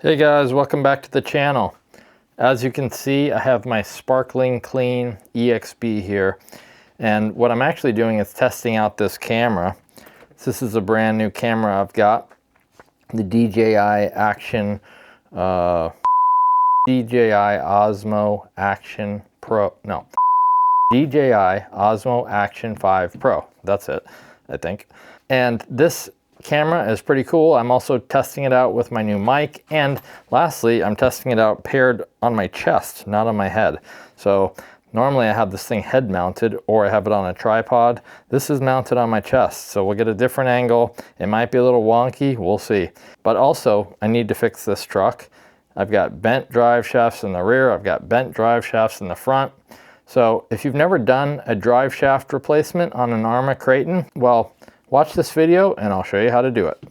Hey guys, welcome back to the channel. As you can see, I have my sparkling clean EXB here, and what I'm actually doing is testing out this camera. This is a brand new camera I've got, the DJI Action, DJI Osmo Action Pro, no, DJI Osmo Action 5 Pro, that's it, I think. And this camera is pretty cool. I'm also testing it out with my new mic, and lastly, I'm testing it out paired on my chest, not on my head. So normally I have this thing head mounted, or I have it on a tripod. This is mounted on my chest, so we'll get a different angle. It might be a little wonky, we'll see. But also, I need to fix this truck. I've got bent drive shafts in the rear, I've got bent drive shafts in the front. So if you've never done a drive shaft replacement on an Arrma Kraton, well, watch this video and I'll show you how to do it.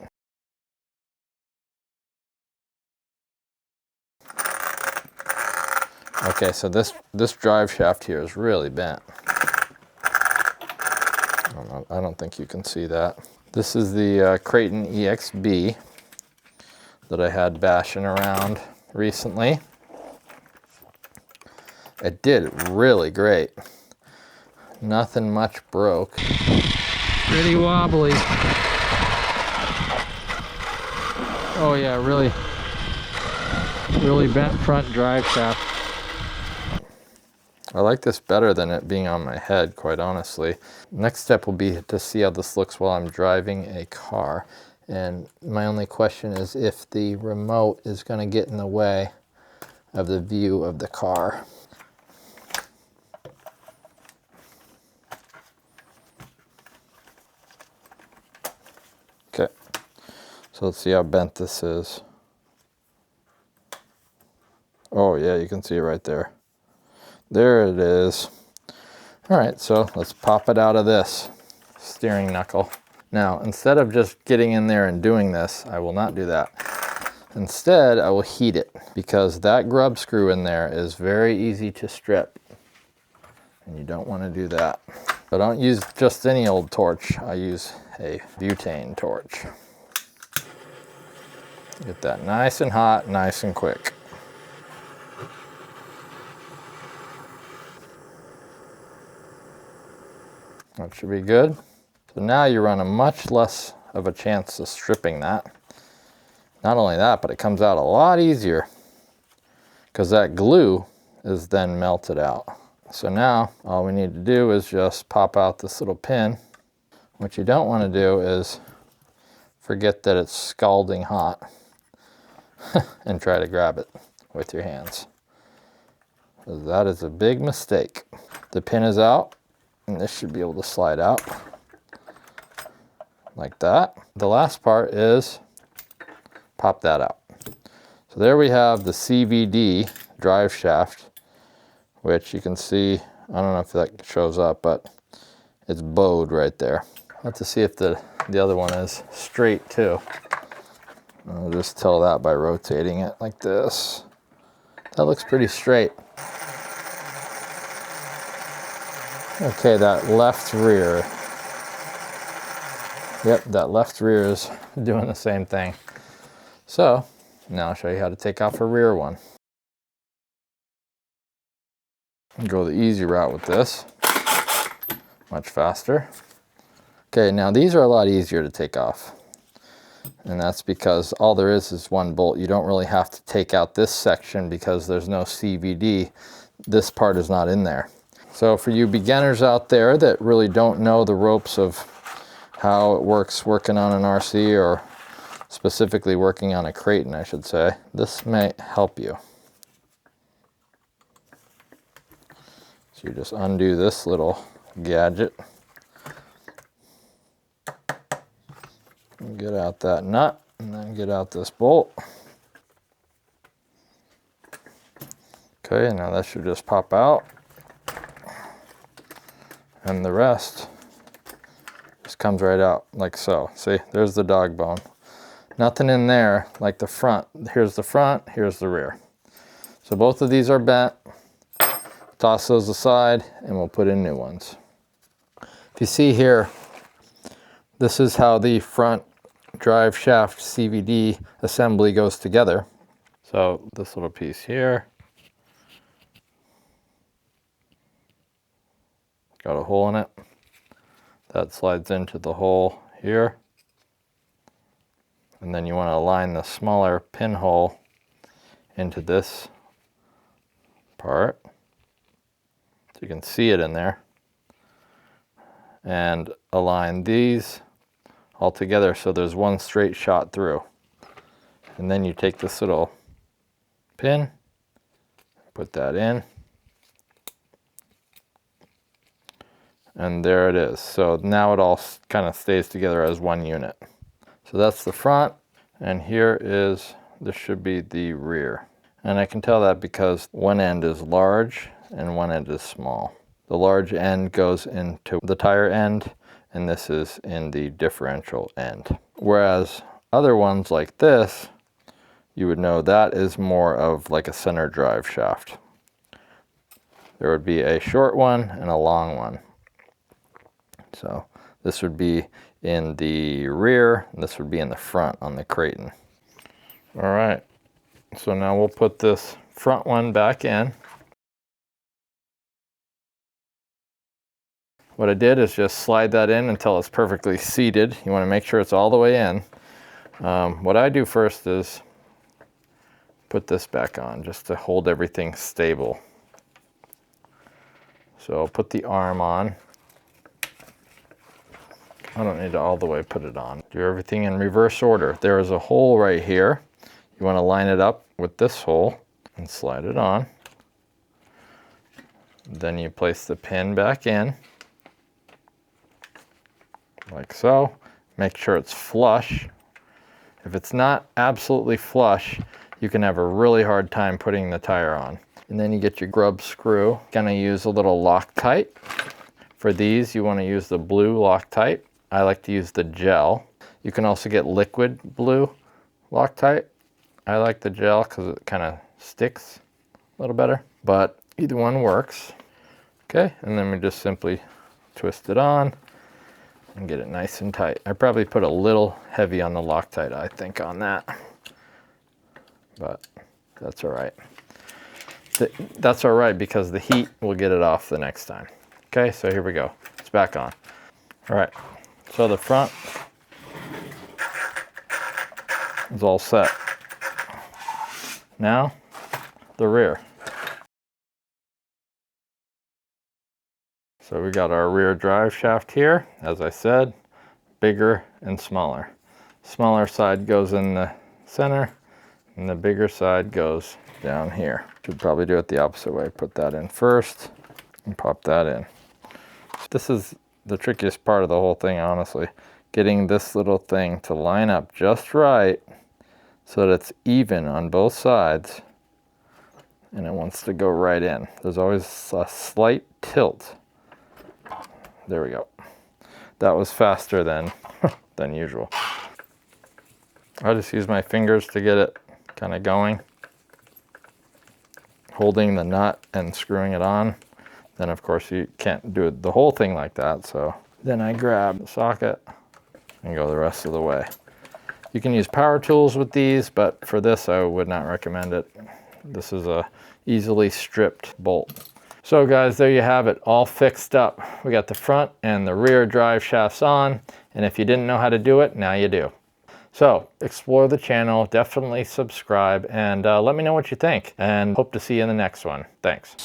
Okay, so this drive shaft here is really bent. I don't think you can see that. This is the Kraton EXB that I had bashing around recently. It did really great. Nothing much broke. Pretty wobbly. Oh yeah, really bent front drive shaft. I like this better than it being on my head, quite honestly. Next step will be to see how this looks while I'm driving a car. And my only question is if the remote is going to get in the way of the view of the car. Okay, so let's see how bent this is. Oh yeah, you can see it right there. There it is. All right, so let's pop it out of this steering knuckle. Now, instead of just getting in there and doing this, I will not do that. Instead, I will heat it, because that grub screw in there is very easy to strip, and you don't want to do that. I don't use just any old torch. I use a butane torch. Get that nice and hot, nice and quick. That should be good. So now you run a much less of a chance of stripping that. Not only that, but it comes out a lot easier because that glue is then melted out. So now all we need to do is just pop out this little pin. What you don't want to do is forget that it's scalding hot and try to grab it with your hands. So that is a big mistake. The pin is out, and this should be able to slide out like that. The last part is pop that out. So there we have the CVD drive shaft, which you can see, I don't know if that shows up, but it's bowed right there. I'll have to see if the other one is straight too. I'll just tell that by rotating it like this. That looks pretty straight. Okay, that left rear. Yep, that left rear is doing the same thing. So, now I'll show you how to take off a rear one. Go the easy route with this. Much faster. Okay, now these are a lot easier to take off. And that's because all there is one bolt. You don't really have to take out this section because there's no CVD. This part is not in there. So for you beginners out there that really don't know the ropes of how it works working on an RC, or specifically working on a Kraton, I should say, this may help you. So you just undo this little gadget. Get out that nut, and then get out this bolt. Okay, now that should just pop out. And the rest just comes right out like so. See, there's the dog bone. Nothing in there like the front. Here's the front, here's the rear. So both of these are bent. Toss those aside and we'll put in new ones. If you see here, this is how the front drive shaft CVD assembly goes together. So this little piece here, got a hole in it. That slides into the hole here. And then you want to align the smaller pinhole into this part. So you can see it in there. And align these all together so there's one straight shot through. And then you take this little pin, put that in, and there it is. So now it all kind of stays together as one unit. So that's the front, and here is, this should be the rear. And I can tell that because one end is large and one end is small. The large end goes into the tire end, and this is in the differential end. Whereas other ones like this, you would know that is more of like a center drive shaft. There would be a short one and a long one. So this would be in the rear, and this would be in the front on the Kraton. All right, so now we'll put this front one back in. What I did is just slide that in until it's perfectly seated. You want to make sure it's all the way in. What I do first is put this back on just to hold everything stable. So I'll put the arm on. I don't need to all the way put it on. Do everything in reverse order. There is a hole right here. You want to line it up with this hole and slide it on. Then you place the pin back in, like so. Make sure it's flush. If it's not absolutely flush, you can have a really hard time putting the tire on. And then you get your grub screw. Gonna use a little Loctite. For these, you want to use the blue Loctite. I like to use the gel. You can also get liquid blue Loctite. I like the gel because it kind of sticks a little better, but either one works. Okay, and then we just simply twist it on and get it nice and tight. I probably put a little heavy on the Loctite, I think, on that, but that's all right. That's all right because the heat will get it off the next time. Okay, so here we go. It's back on. All right, so the front is all set. Now, the rear. So we got our rear drive shaft here, as I said, bigger and smaller. Smaller side goes in the center, and the bigger side goes down here. Should probably do it the opposite way. Put that in first and pop that in. This is the trickiest part of the whole thing, honestly. Getting this little thing to line up just right so that it's even on both sides and it wants to go right in. There's always a slight tilt. There we go. That was faster than usual. I just use my fingers to get it kind of going, holding the nut and screwing it on. Then of course you can't do the whole thing like that, so then I grab the socket and go the rest of the way. You can use power tools with these, but for this I would not recommend it. This is a easily stripped bolt. So guys, there you have it, all fixed up. We got the front and the rear drive shafts on, and if you didn't know how to do it, now you do. So explore the channel, definitely subscribe, and let me know what you think, and hope to see you in the next one. Thanks.